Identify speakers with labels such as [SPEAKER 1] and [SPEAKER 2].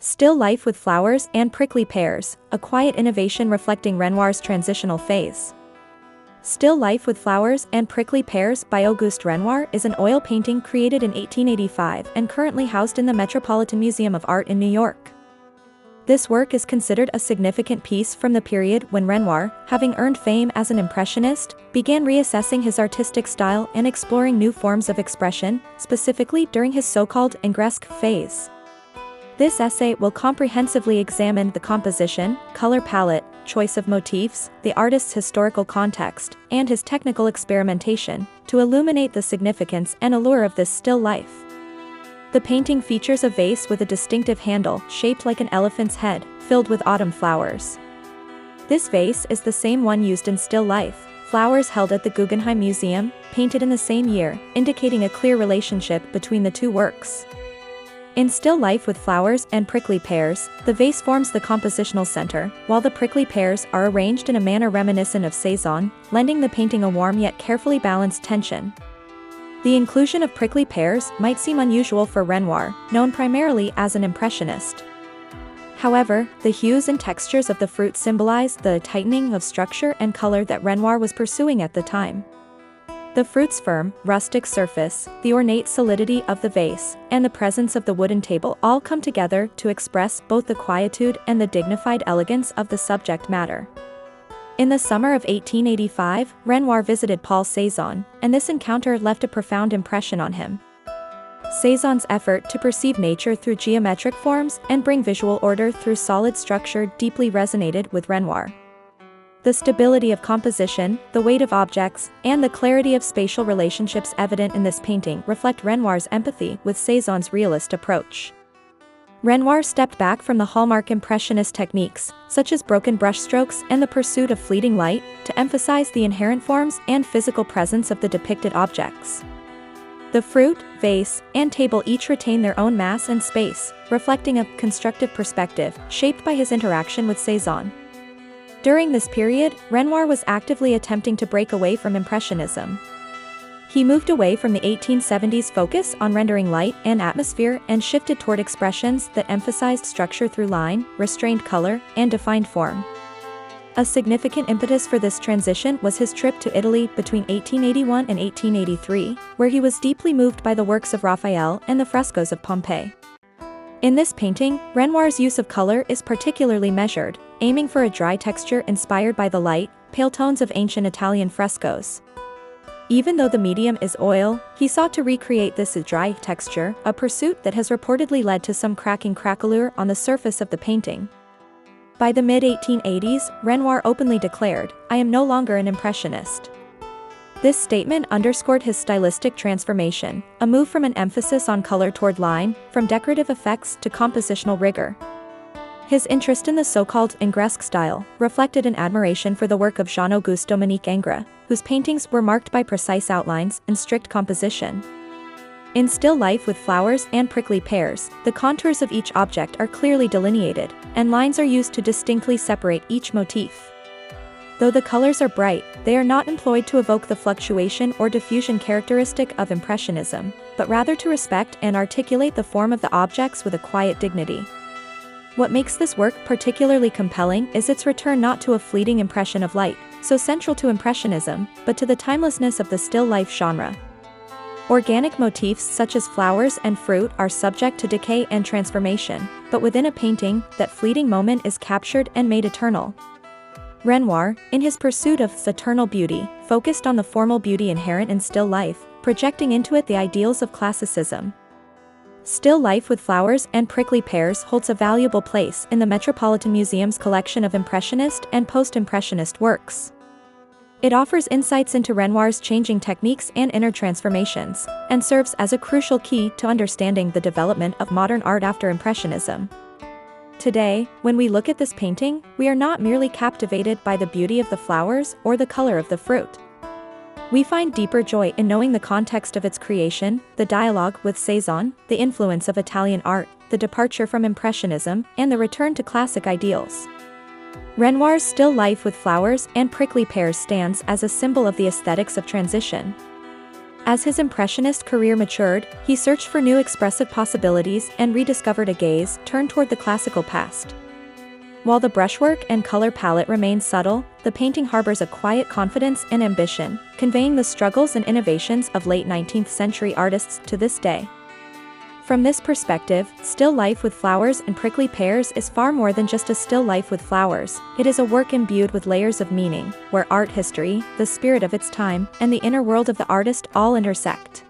[SPEAKER 1] Still life with flowers and prickly pears, a quiet innovation reflecting Renoir's transitional phase. Still Life with Flowers and Prickly Pears by Auguste Renoir is an oil painting created in 1885 and currently housed in the Metropolitan Museum of Art in New York. This work is considered a significant piece from the period when Renoir, having earned fame as an Impressionist, began reassessing his artistic style and exploring new forms of expression, specifically during his so-called Ingresque phase. This essay will comprehensively examine the composition, color palette, choice of motifs, the artist's historical context, and his technical experimentation, to illuminate the significance and allure of this still life. The painting features a vase with a distinctive handle shaped like an elephant's head, filled with autumn flowers. This vase is the same one used in Still Life, Flowers held at the Guggenheim Museum, painted in the same year, indicating a clear relationship between the two works. In Still Life with Flowers and Prickly Pears, the vase forms the compositional center, while the prickly pears are arranged in a manner reminiscent of Cézanne, lending the painting a warm yet carefully balanced tension. The inclusion of prickly pears might seem unusual for Renoir, known primarily as an Impressionist. However, the hues and textures of the fruit symbolize the tightening of structure and color that Renoir was pursuing at the time. The fruit's firm, rustic surface, the ornate solidity of the vase, and the presence of the wooden table all come together to express both the quietude and the dignified elegance of the subject matter. In the summer of 1885, Renoir visited Paul Cézanne, and this encounter left a profound impression on him. Cézanne's effort to perceive nature through geometric forms and bring visual order through solid structure deeply resonated with Renoir. The stability of composition, the weight of objects, and the clarity of spatial relationships evident in this painting reflect Renoir's empathy with Cézanne's realist approach. Renoir stepped back from the hallmark Impressionist techniques, such as broken brushstrokes and the pursuit of fleeting light, to emphasize the inherent forms and physical presence of the depicted objects. The fruit, vase, and table each retain their own mass and space, reflecting a constructive perspective shaped by his interaction with Cézanne. During this period, Renoir was actively attempting to break away from Impressionism. He moved away from the 1870s focus on rendering light and atmosphere and shifted toward expressions that emphasized structure through line, restrained color, and defined form. A significant impetus for this transition was his trip to Italy between 1881 and 1883, where he was deeply moved by the works of Raphael and the frescoes of Pompeii. In this painting, Renoir's use of color is particularly measured, aiming for a dry texture inspired by the light, pale tones of ancient Italian frescoes. Even though the medium is oil, he sought to recreate this dry texture, a pursuit that has reportedly led to some cracking craquelure on the surface of the painting. By the mid-1880s, Renoir openly declared, "I am no longer an Impressionist." This statement underscored his stylistic transformation, a move from an emphasis on color toward line, from decorative effects to compositional rigor. His interest in the so-called Ingresque style reflected an admiration for the work of Jean-Auguste Ingres, whose paintings were marked by precise outlines and strict composition. In Still Life with Flowers and Prickly Pears, the contours of each object are clearly delineated, and lines are used to distinctly separate each motif. Though the colors are bright, they are not employed to evoke the fluctuation or diffusion characteristic of Impressionism, but rather to respect and articulate the form of the objects with a quiet dignity. What makes this work particularly compelling is its return not to a fleeting impression of light, so central to Impressionism, but to the timelessness of the still life genre. Organic motifs such as flowers and fruit are subject to decay and transformation, but within a painting, that fleeting moment is captured and made eternal. Renoir, in his pursuit of eternal beauty, focused on the formal beauty inherent in still life, projecting into it the ideals of classicism. Still Life with Flowers and Prickly Pears holds a valuable place in the Metropolitan Museum's collection of Impressionist and post-Impressionist works. It offers insights into Renoir's changing techniques and inner transformations, and serves as a crucial key to understanding the development of modern art after Impressionism. Today, when we look at this painting, we are not merely captivated by the beauty of the flowers or the color of the fruit. We find deeper joy in knowing the context of its creation, the dialogue with Cézanne, the influence of Italian art, the departure from Impressionism, and the return to classic ideals. Renoir's Still Life with Flowers and Prickly Pears stands as a symbol of the aesthetics of transition. As his Impressionist career matured, he searched for new expressive possibilities and rediscovered a gaze turned toward the classical past. While the brushwork and color palette remain subtle, the painting harbors a quiet confidence and ambition, conveying the struggles and innovations of late 19th century artists to this day. From this perspective, Still Life with Flowers and Prickly Pears is far more than just a still life with flowers. It is a work imbued with layers of meaning, where art history, the spirit of its time, and the inner world of the artist all intersect.